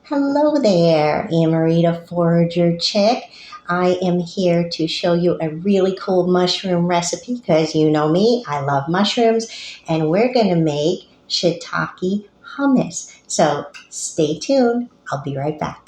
Hello there, Amarita Forager Chick. I am here to show you a really cool mushroom recipe because you know me, I love mushrooms, and we're going to make shiitake hummus. So stay tuned. I'll be right back.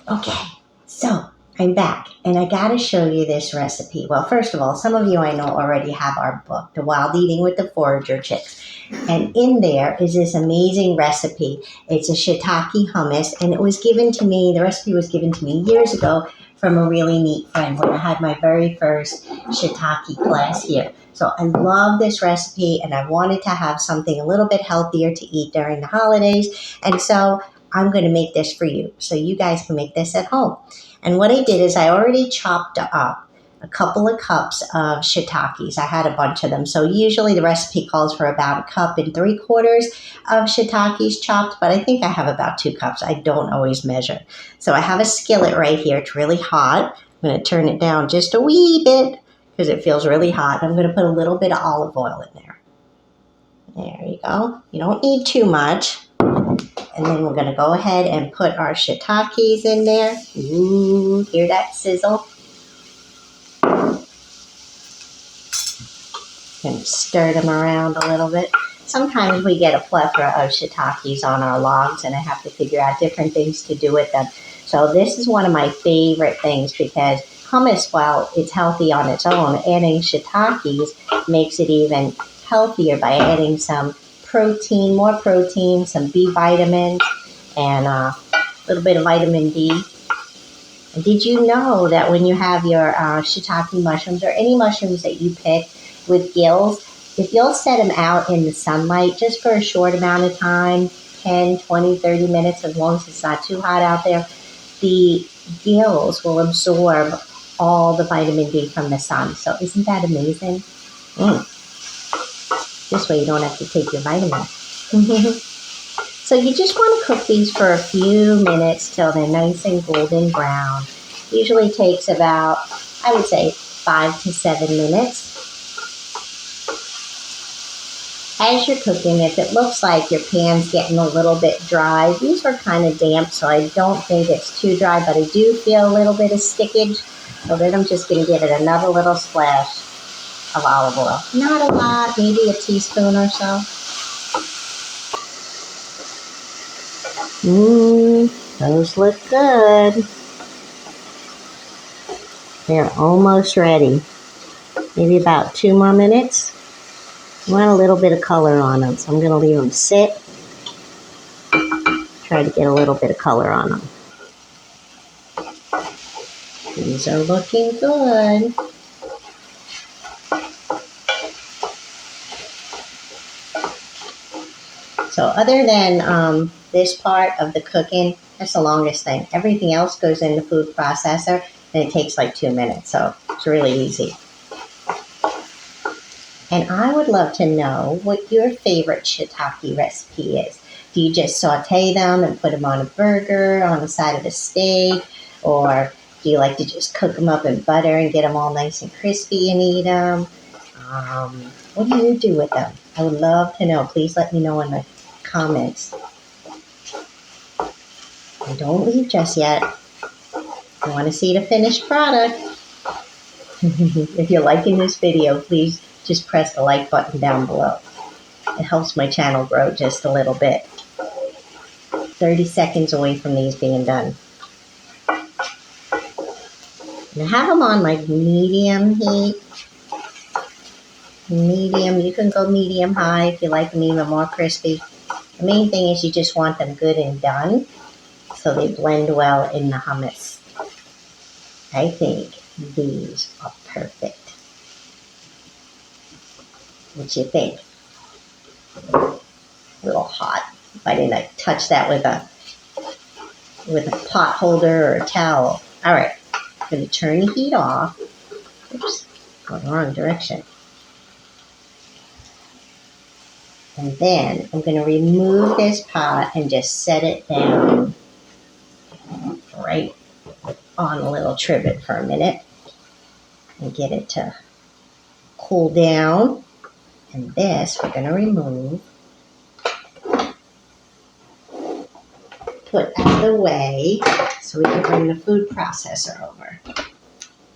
Okay, so I'm back and I gotta show you this recipe. Well, first of all, some of you I know already have our book, The Wild Eating with the Forager Chicks. And in there is this amazing recipe. It's a shiitake hummus, and it was given to me, the recipe was given to me years ago from a really neat friend when I had my very first shiitake class here. So I love this recipe and I wanted to have something a little bit healthier to eat during the holidays. And so I'm going to make this for you so you guys can make this at home. And what I did is I already chopped up a couple of cups of shiitakes. I had a bunch of them. So usually the recipe calls for about 1.75 cups of shiitakes chopped, but I think I have about 2 cups. I don't always measure. So I have a skillet right here. It's really hot. I'm going to turn it down just a wee bit because it feels really hot. I'm going to put a little bit of olive oil in there. There you go. You don't need too much. And then we're going to go ahead and put our shiitakes in there. Ooh, hear that sizzle? Going to stir them around a little bit. Sometimes we get a plethora of shiitakes on our logs and I have to figure out different things to do with them. So this is one of my favorite things because hummus, while it's healthy on its own, adding shiitakes makes it even healthier by adding some protein, more protein, some B vitamins, and a little bit of vitamin D. And did you know that when you have your shiitake mushrooms or any mushrooms that you pick with gills, if you'll set them out in the sunlight just for a short amount of time, 10, 20, 30 minutes, as long as it's not too hot out there, the gills will absorb all the vitamin D from the sun. So isn't that amazing? This way you don't have to take your vitamins. So you just want to cook these for a few minutes till they're nice and golden brown. Usually takes about, I would say, 5 to 7 minutes. As you're cooking, if it looks like your pan's getting a little bit dry, these are kind of damp, so I don't think it's too dry, but I do feel a little bit of stickage. So then I'm just going to give it another little splash of olive oil. Not a lot, maybe a teaspoon or so. Those look good. They're almost ready. Maybe about 2 more minutes. I want a little bit of color on them, so I'm going to leave them sit. Try to get a little bit of color on them. These are looking good. So other than this part of the cooking, that's the longest thing. Everything else goes in the food processor, and it takes like 2 minutes, so it's really easy. And I would love to know what your favorite shiitake recipe is. Do you just saute them and put them on a burger, on the side of a steak? Or do you like to just cook them up in butter and get them all nice and crispy and eat them? What do you do with them? I would love to know. Please let me know in the comments. And don't leave just yet. I want to see the finished product. If you're liking this video, please just press the like button down below. It helps my channel grow just a little bit. 30 seconds away from these being done. And I have them on like medium heat. Medium, you can go medium high if you like them even more crispy. The main thing is you just want them good and done so they blend well in the hummus. I think these are perfect. What you think? I didn't touch that with a pot holder or a towel. All right, I'm going to turn the heat off. Oops, going the wrong direction. And then I'm going to remove this pot and just set it down right on a little trivet for a minute and get it to cool down. And this we're going to remove, put out of the way so we can bring the food processor over.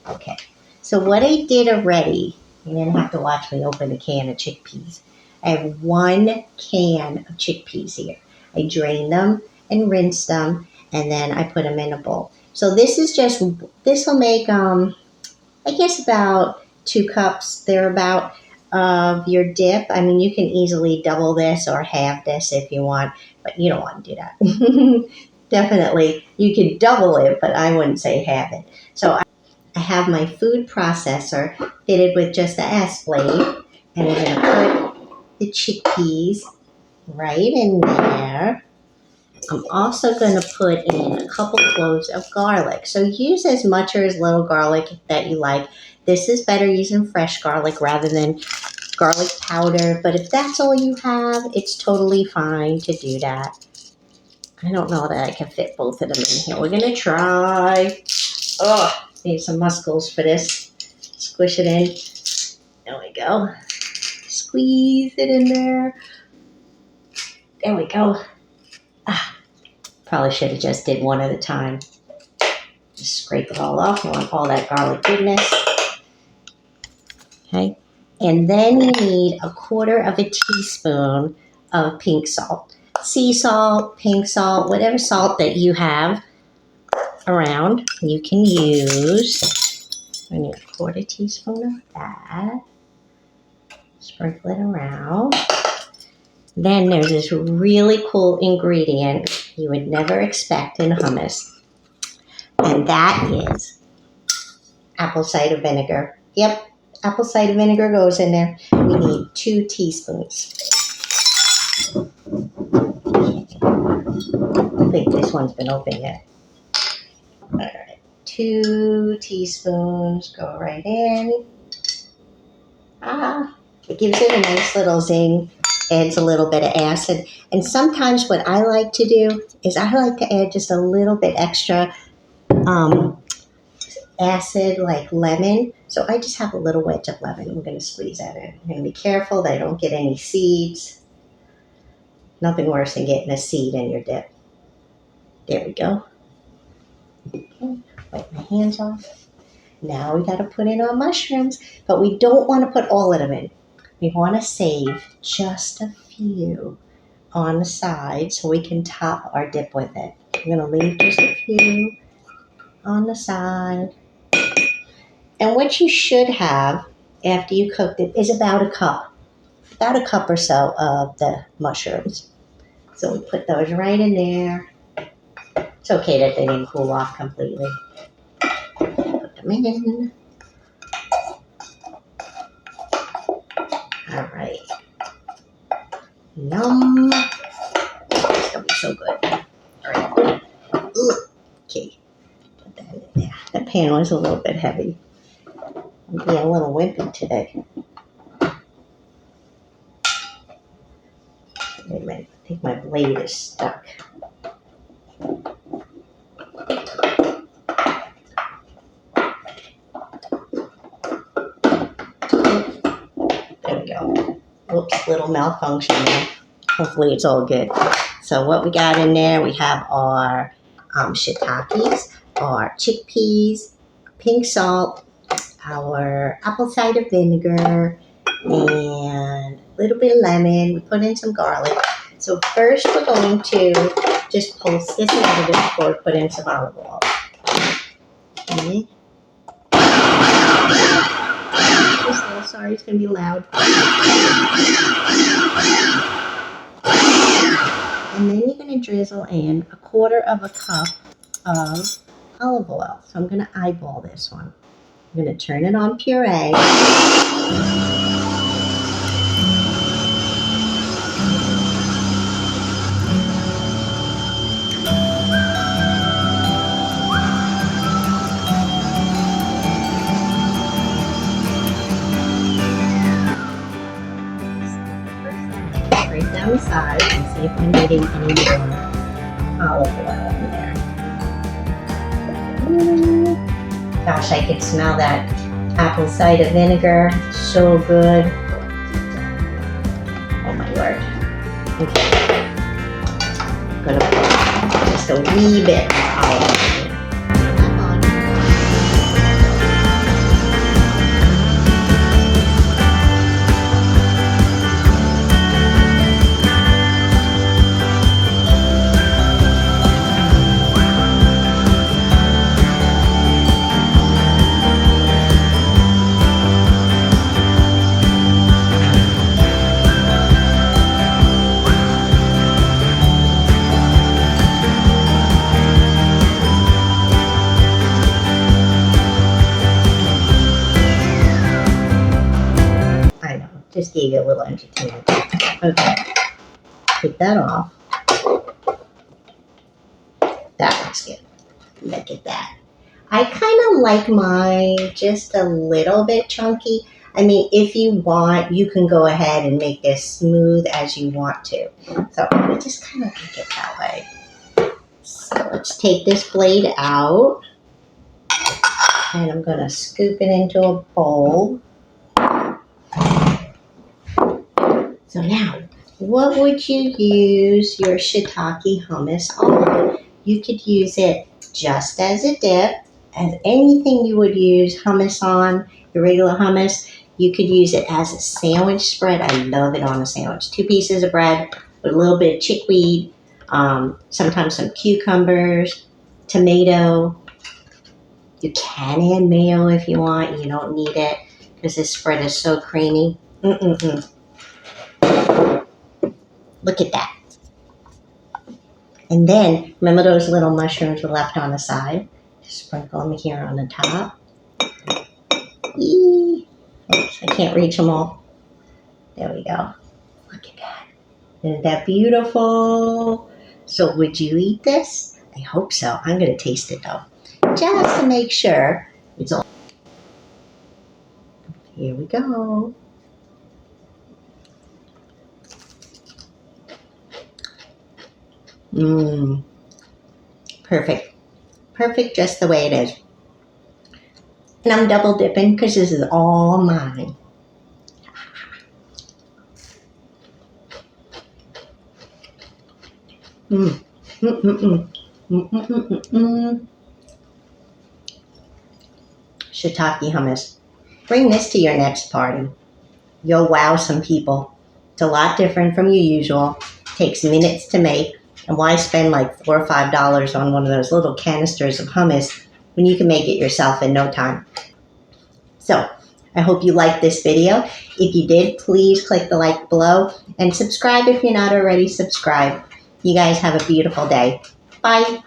Okay, so what I did already, you didn't have to watch me open a can of chickpeas. I have 1 can of chickpeas here. I drained them and rinsed them, and then I put them in a bowl. So this will make, I guess about 2 cups thereabout of your dip. I mean, you can easily double this or halve this if you want, but you don't want to do that. Definitely, you could double it, but I wouldn't say halve it. So I have my food processor fitted with just the S blade, and I'm going to put the chickpeas right in there. I'm also going to put in a couple cloves of garlic. So use as much or as little garlic that you like. This is better using fresh garlic rather than garlic powder, but if that's all you have, it's totally fine to do that. I don't know that I can fit both of them in here. We're going to try. Oh, need some muscles for this. Squish it in. There we go. Squeeze it in there. There we go. Probably should have just did one at a time. Just scrape it all off. You want all that garlic goodness. Okay. And then you need 1/4 of a teaspoon of pink salt. Sea salt, pink salt, whatever salt that you have around, you can use. I need 1/4 teaspoon of that. Sprinkle it around. Then there's this really cool ingredient you would never expect in hummus, and that is apple cider vinegar. Yep, apple cider vinegar goes in there. We need 2 teaspoons. I think this one's been open yet. All right, 2 teaspoons go right in. It gives it a nice little zing, adds a little bit of acid. And sometimes what I like to do is I like to add just a little bit extra acid, like lemon. So I just have a little wedge of lemon. I'm going to squeeze that in. I'm going to be careful that I don't get any seeds. Nothing worse than getting a seed in your dip. There we go. Okay, wipe my hands off. Now we got to put in our mushrooms, but we don't want to put all of them in. We want to save just a few on the side so we can top our dip with it. I'm going to leave just a few on the side. And what you should have after you cooked it is about a cup or so of the mushrooms. So we put those right in there. It's okay that they didn't cool off completely. Put them in. All right. Yum. It's going to be so good. All right. Okay. Put that in there. That pan was a little bit heavy. I'm being a little wimpy today. Wait a minute. I think my blade is stuck. There we go. Oops, little malfunction there. Hopefully it's all good. So what we got in there, we have our shiitakes, our chickpeas, pink salt, our apple cider vinegar, and a little bit of lemon. We put in some garlic. So first we're going to just pulse this a little bit before we put in some olive oil. Okay. Sorry, it's going to be loud. And then you're going to drizzle in 1/4 of a cup of olive oil. So I'm going to eyeball this one. I'm going to turn it on puree. side and see if I'm needing any more olive oil in there. Gosh, I could smell that apple cider vinegar. So good. Oh my word. Okay. I'm gonna put just a wee bit more olive oil. I know, just gave you a little entertainment. Okay, take that off. That looks good. Look at that. I kind of like mine just a little bit chunky. I mean, if you want, you can go ahead and make this smooth as you want to. So I just kind of like it that way. So let's take this blade out. And I'm going to scoop it into a bowl. So now, what would you use your shiitake hummus on? You could use it just as a dip, as anything you would use hummus on, your regular hummus. You could use it as a sandwich spread. I love it on a sandwich. 2 pieces of bread with a little bit of chickweed, sometimes some cucumbers, tomato. You can add mayo if you want. You don't need it because this spread is so creamy. Look at that. And then, remember those little mushrooms were left on the side? Just sprinkle them here on the top. Eee. Oops, I can't reach them all. There we go. Look at that. Isn't that beautiful? So would you eat this? I hope so. I'm going to taste it though. Just to make sure it's all. Here we go. Perfect. Perfect just the way it is. And I'm double dipping because this is all mine. Shiitake hummus. Bring this to your next party. You'll wow some people. It's a lot different from your usual. Takes minutes to make. And why spend like $4 or $5 on one of those little canisters of hummus when you can make it yourself in no time? So, I hope you liked this video. If you did, please click the like below and subscribe if you're not already subscribed. You guys have a beautiful day. Bye.